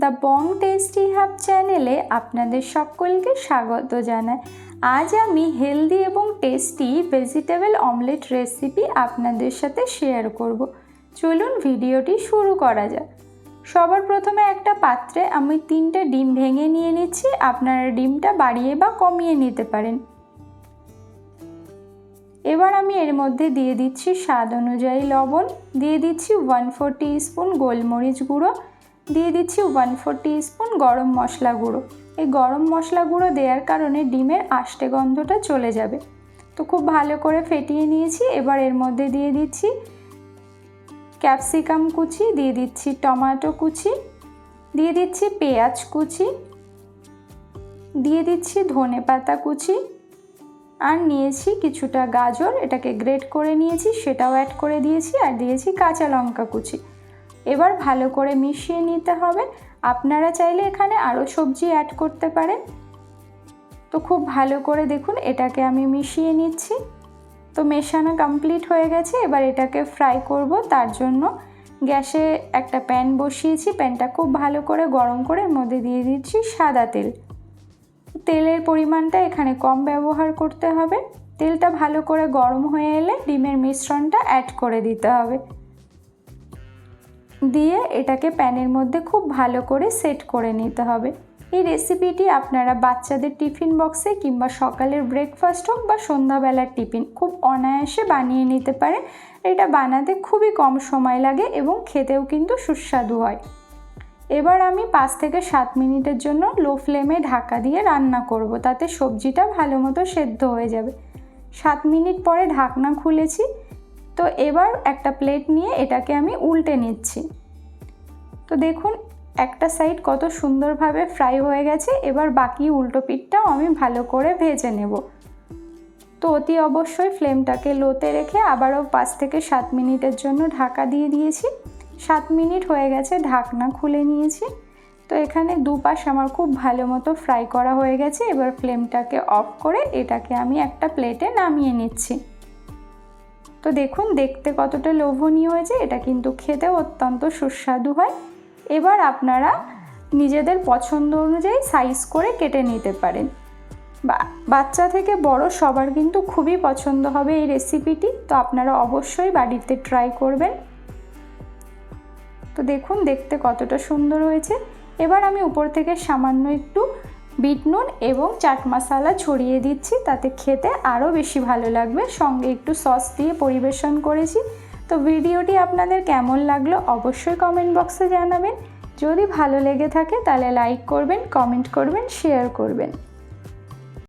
The Bong tasty hub চ্যানেলে আপনাদের সকলকে স্বাগত জানাই। আজ আমি হেলদি এবং টেস্টি ভেজিটেবল অমলেট রেসিপি আপনাদের সাথে শেয়ার করব। চলুন ভিডিওটি শুরু করা যাক। সবার প্রথমে একটা পাত্রে আমি 3টে ডিম ভেঙে নিয়ে নিচ্ছি। আপনারা ডিমটা বাড়িয়ে বা কমিয়ে নিতে পারেন। এবার আমি এর মধ্যে দিয়ে দিচ্ছি স্বাদ অনুযায়ী লবণ, দিয়ে দিচ্ছি 1/4 টিস্পুন গোলমরিচ গুঁড়ো, দিয়ে দিচ্ছি 1/4 টিস্পুন গরম মশলা গুঁড়ো। এই গরম মশলা গুঁড়ো দেওয়ার কারণে ডিমের আষ্টে গন্ধটা চলে যাবে। তো খুব ভালো করে ফেটিয়ে নিয়েছি। এবার এর মধ্যে দিয়ে দিচ্ছি ক্যাপসিকাম কুচি, দিয়ে দিচ্ছি টমেটো কুচি, দিয়ে দিচ্ছি পেঁয়াজ কুচি, দিয়ে দিচ্ছি ধনেপাতা কুচি, আর নিয়েছি কিছুটা গাজর, এটাকে গ্রেট করে নিয়েছি, সেটাও অ্যাড করে দিয়েছি, আর দিয়েছি কাঁচা লঙ্কা কুচি। এবার ভালো করে মিশিয়ে নিতে হবে। আপনারা চাইলে এখানে আরও সবজি অ্যাড করতে পারেন। তো খুব ভালো করে দেখুন এটাকে আমি মিশিয়ে নিচ্ছি। তো মেশানো কমপ্লিট হয়ে গেছে। এবার এটাকে ফ্রাই করব। তার জন্য গ্যাসে একটা প্যান বসিয়েছি। প্যানটা খুব ভালো করে গরম করে এর মধ্যে দিয়ে দিচ্ছি সাদা তেল। তেলের পরিমাণটা এখানে কম ব্যবহার করতে হবে। তেলটা ভালো করে গরম হয়ে এলে ডিমের মিশ্রণটা অ্যাড করে দিতে হবে। দিয়ে এটাকে প্যানের মধ্যে খুব ভালো করে সেট করে নিতে হবে। এই রেসিপিটি আপনারা বাচ্চাদের টিফিন বক্সে কিংবা সকালের ব্রেকফাস্ট হোক বা সন্ধ্যাবেলার টিফিন খুব অনায়াসে বানিয়ে নিতে পারে। এটা বানাতে খুবই কম সময় লাগে এবং খেতেও কিন্তু সুস্বাদু হয়। এবার আমি 5 থেকে 7 মিনিটের জন্য লো ফ্লেমে ঢাকা দিয়ে রান্না করব, তাতে সবজিটা ভালো মতো সেদ্ধ হয়ে যাবে। 7 মিনিট পরে ঢাকনা খুলেছি। তো এবার একটা প্লেট নিয়ে এটাকে আমি উল্টে নিচ্ছি। তো দেখুন একটা সাইড কত সুন্দরভাবে ফ্রাই হয়ে গেছে। এবার বাকি উল্টো পিঠটাও আমি ভালো করে ভেজে নেব। তো অতি অবশ্যই ফ্লেমটাকে লোতে রেখে আবারও 5 থেকে 7 মিনিটের জন্য ঢাকা দিয়ে দিয়েছি। 7 মিনিট হয়ে গেছে, ঢাকনা খুলে নিয়েছি। তো এখানে দুপাশ আমার খুব ভালো মতো ফ্রাই করা হয়ে গেছে। এবার ফ্লেমটাকে অফ করে এটাকে আমি একটা প্লেটে নামিয়ে নিচ্ছি। তো দেখুন দেখতে কতটা লোভনীয় হয়েছে। এটা কিন্তু খেতেও অত্যন্ত সুস্বাদু হয়। এবার আপনারা নিজেদের পছন্দ অনুযায়ী সাইজ করে কেটে নিতে পারেন। বাচ্চা থেকে বড় সবার কিন্তু খুবই পছন্দ হবে এই রেসিপিটি। তো আপনারা অবশ্যই বাড়িতে ট্রাই করবেন। তো দেখুন দেখতে কতটা সুন্দর হয়েছে। এবার আমি উপর থেকে সামান্য একটু বিট নুন এবং চাট মশলা ছড়িয়ে দিচ্ছি, তাতে খেতে আরও বেশি ভালো লাগবে। সঙ্গে একটু সস দিয়ে পরিবেশন করেছি। তো ভিডিওটি আপনাদের কেমন লাগলো অবশ্যই কমেন্ট বক্সে জানাবেন। যদি ভালো লেগে থাকে তাহলে লাইক করবেন, কমেন্ট করবেন, শেয়ার করবেন।